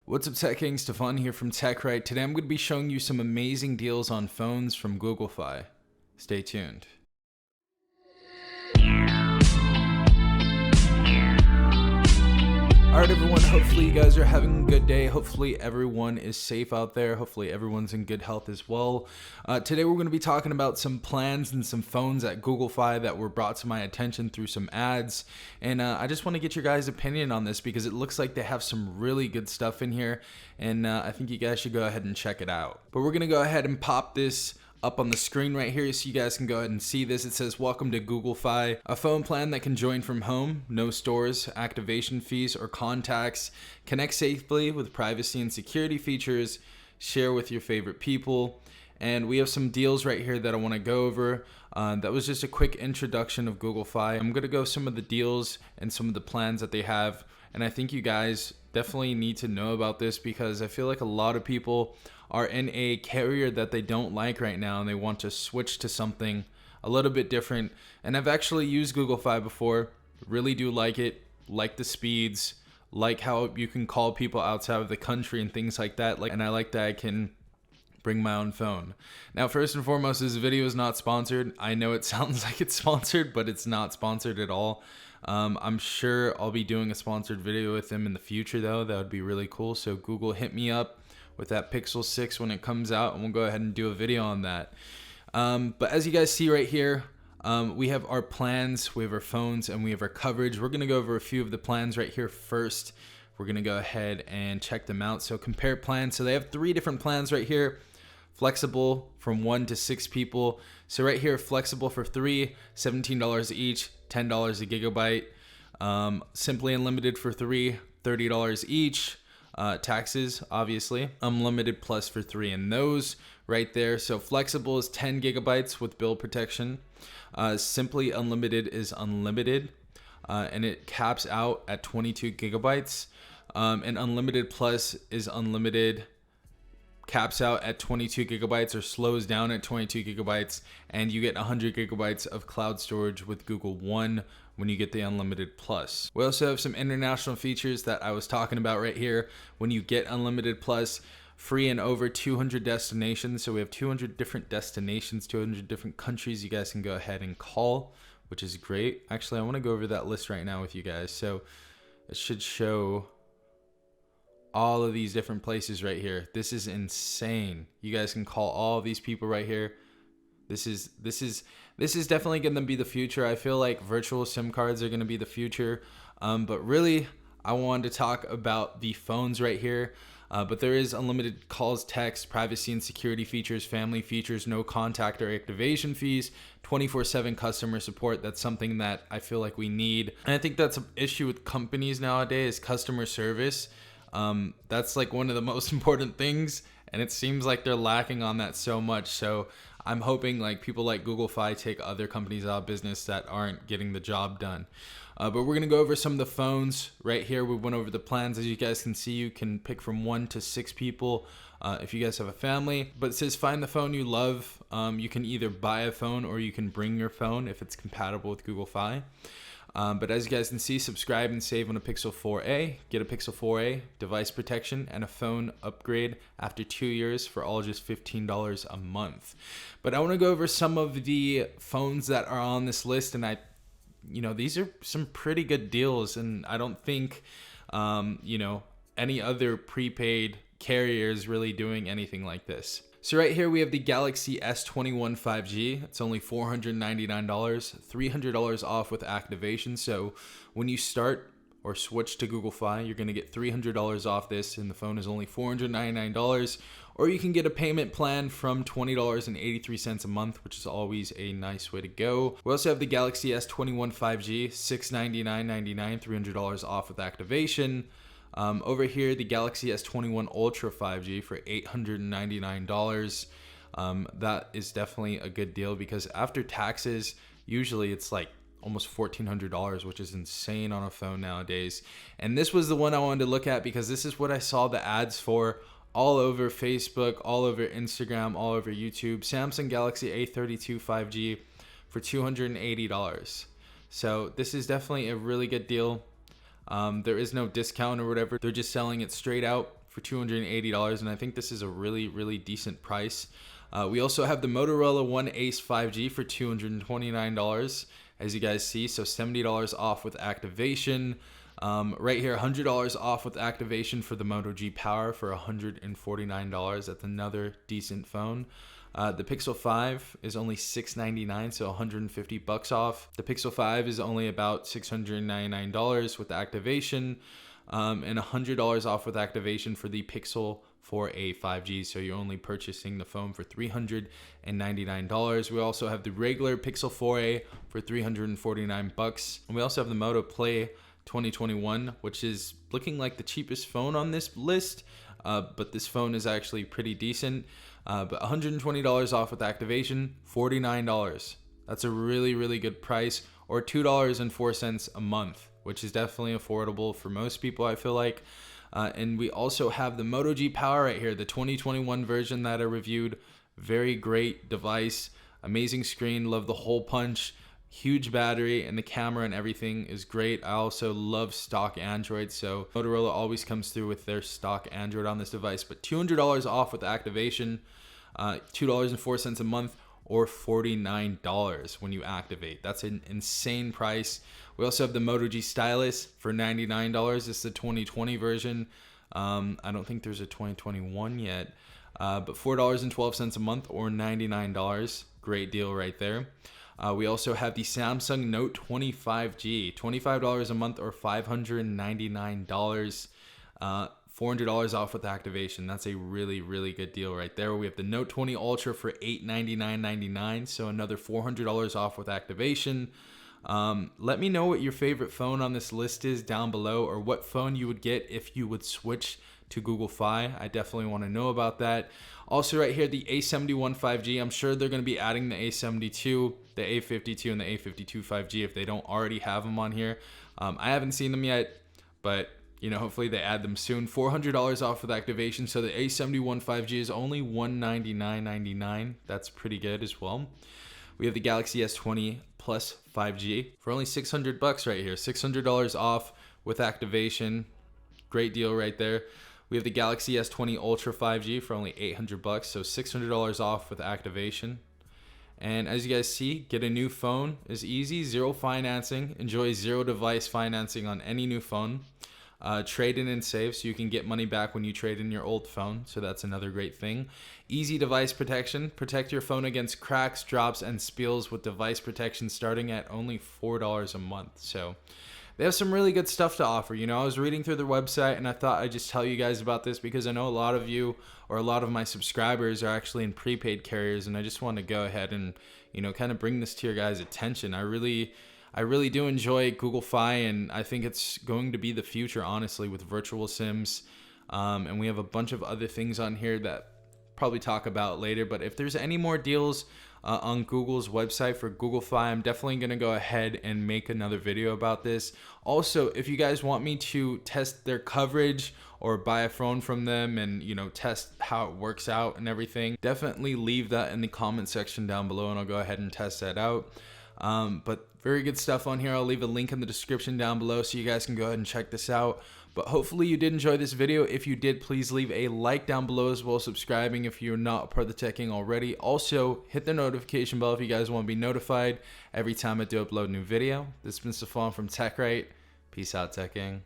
What's up, Tech King? Stefan here from TechRight. Today I'm going to be showing you some amazing deals on phones from Google Fi. Stay tuned. Alright everyone, hopefully you guys are having a good day. Hopefully everyone is safe out there. Hopefully everyone's in good health as well. Today we're going to be talking about some plans and some phones at Google Fi that were brought to my attention through some ads. And I just want to get your guys' opinion on this because it looks like they have some really good stuff in here. And I think you guys should go ahead and check it out. But we're going to go ahead and pop this up on the screen right here so you guys can go ahead and see this. It says, welcome to Google Fi, a phone plan that can join from home, no stores, activation fees, or contacts, connect safely with privacy and security features, share with your favorite people. And we have some deals right here that I want to go over. That was just a quick introduction of Google Fi. I'm going to go some of the deals and some of the plans that they have. And I think you guys definitely need to know about this because I feel like a lot of people are in a carrier that they don't like right now and they want to switch to something a little bit different. And I've actually used Google Fi before, really do like it, like the speeds, like how you can call people outside of the country and things like that. And I like that I can bring my own phone. Now, first and foremost, this video is not sponsored. I know it sounds like it's sponsored, but it's not sponsored at all. I'm sure I'll be doing a sponsored video with them in the future though. That would be really cool. So Google, hit me up with that Pixel 6 when it comes out and we'll go ahead and do a video on that. But as you guys see right here, we have our plans, we have our phones, and we have our coverage. We're gonna go over a few of the plans right here first. We're gonna go ahead and check them out. So compare plans. So they have 3 different plans right here. Flexible from 1 to 6 people. So right here, flexible for 3, $17 each, $10 a gigabyte. Simply unlimited for 3, $30 each. Taxes, obviously. Unlimited plus for 3, and those right there. So flexible is 10 gigabytes with bill protection. Simply unlimited is unlimited, and it caps out at 22 gigabytes. And unlimited plus is unlimited, caps out at 22 gigabytes or slows down at 22 gigabytes, and you get 100 gigabytes of cloud storage with Google One when you get the unlimited plus. We also have some international features that I was talking about right here. When you get unlimited plus, free in over 200 destinations. So we have 200 different destinations, 200 different countries you guys can go ahead and call, which is great. Actually, I want to go over that list right now with you guys. So it should show all of these different places right here. This is insane. You guys can call all of these people right here. This is definitely going to be the future. I feel like virtual SIM cards are going to be the future. But really, I wanted to talk about the phones right here. But there is unlimited calls, text, privacy and security features, family features, no contact or activation fees, 24/7 customer support. That's something that I feel like we need. And I think that's an issue with companies nowadays, customer service. That's like one of the most important things, and it seems like they're lacking on that so much. So I'm hoping like people like Google Fi take other companies out of business that aren't getting the job done. But we're gonna go over some of the phones right here. We went over the plans. As you guys can see, you can pick from 1 to 6 people if you guys have a family. But it says find the phone you love. You can either buy a phone or you can bring your phone if it's compatible with Google Fi. But as you guys can see, subscribe and save on a Pixel 4a, get a Pixel 4a, device protection, and a phone upgrade after 2 years for all just $15 a month. But I want to go over some of the phones that are on this list, and these are some pretty good deals, and I don't think, any other prepaid carrier is really doing anything like this. So right here we have the Galaxy S21 5G. It's only $499, $300 off with activation. So when you start or switch to Google Fi, you're gonna get $300 off this, and the phone is only $499. Or you can get a payment plan from $20.83 a month, which is always a nice way to go. We also have the Galaxy S21 5G, $699.99, $300 off with activation. Over here, the Galaxy S21 Ultra 5G for $899. That is definitely a good deal because after taxes, usually it's like almost $1,400, which is insane on a phone nowadays. And this was the one I wanted to look at because this is what I saw the ads for all over Facebook, all over Instagram, all over YouTube. Samsung Galaxy A32 5G for $280. So this is definitely a really good deal. There is no discount or whatever. They're just selling it straight out for $280, and I think this is a really decent price. We also have the Motorola One Ace 5G for $229, as you guys see, so $70 off with activation. Right here, $100 off with activation for the Moto G Power for $149. That's another decent phone. The Pixel 5 is only $699, so $150 off. The Pixel 5 is only about $699 with activation, and $100 off with activation for the Pixel 4a 5G. So you're only purchasing the phone for $399. We also have the regular Pixel 4a for $349. And we also have the Moto Play 2021, which is looking like the cheapest phone on this list, but this phone is actually pretty decent. But $120 off with activation, $49. That's a really good price, or $2.04 a month, which is definitely affordable for most people, I feel like. And we also have the Moto G Power right here, the 2021 version that I reviewed. Very great device, amazing screen, love the hole punch, huge battery, and the camera and everything is great. I also love stock Android, so Motorola always comes through with their stock Android on this device. But $200 off with activation, $2.04 a month, or $49 when you activate. That's an insane price. We also have the Moto G Stylus for $99. This is the 2020 version. I don't think there's a 2021 yet, but $4.12 a month, or $99. Great deal right there. We also have the Samsung Note 20 5G, $25 a month, or $599. $400 off with activation. That's a really good deal right there. We have the Note 20 Ultra for $899.99, so another $400 off with activation. Let me know what your favorite phone on this list is down below, or what phone you would get if you would switch to Google Fi. I definitely want to know about that. Also right here, the A71 5G. I'm sure they're going to be adding the A72, the A52, and the A52 5G if they don't already have them on here. I haven't seen them yet, but you know, hopefully they add them soon. $400 off with activation. So the A71 5G is only $199.99. That's pretty good as well. We have the Galaxy S20 Plus 5G for only $600 right here. $600 off with activation. Great deal right there. We have the Galaxy S20 Ultra 5G for only $800, so $600 off with activation. And as you guys see, get a new phone is easy, zero financing. Enjoy zero device financing on any new phone. Trade in and save, so you can get money back when you trade in your old phone, so that's another great thing. Easy device protection. Protect your phone against cracks, drops, and spills with device protection starting at only $4 a month. So they have some really good stuff to offer. You know, I was reading through their website and I thought I'd just tell you guys about this because I know a lot of you, or a lot of my subscribers, are actually in prepaid carriers, and I just want to go ahead and, you know, kind of bring this to your guys' attention. I really do enjoy Google Fi, and I think it's going to be the future, honestly, with virtual SIMs. And we have a bunch of other things on here that probably talk about later. But if there's any more deals on Google's website for Google Fi, I'm definitely going to go ahead and make another video about this. Also, if you guys want me to test their coverage or buy a phone from them and, you know, test how it works out and everything, definitely leave that in the comment section down below and I'll go ahead and test that out. But very good stuff on here. I'll leave a link in the description down below so you guys can go ahead and check this out. But hopefully you did enjoy this video. If you did, please leave a like down below, as well as subscribing if you're not part of the Tech Gang already. Also, hit the notification bell if you guys want to be notified every time I do upload a new video. This has been Stefan from TechRight. Peace out, Tech Gang.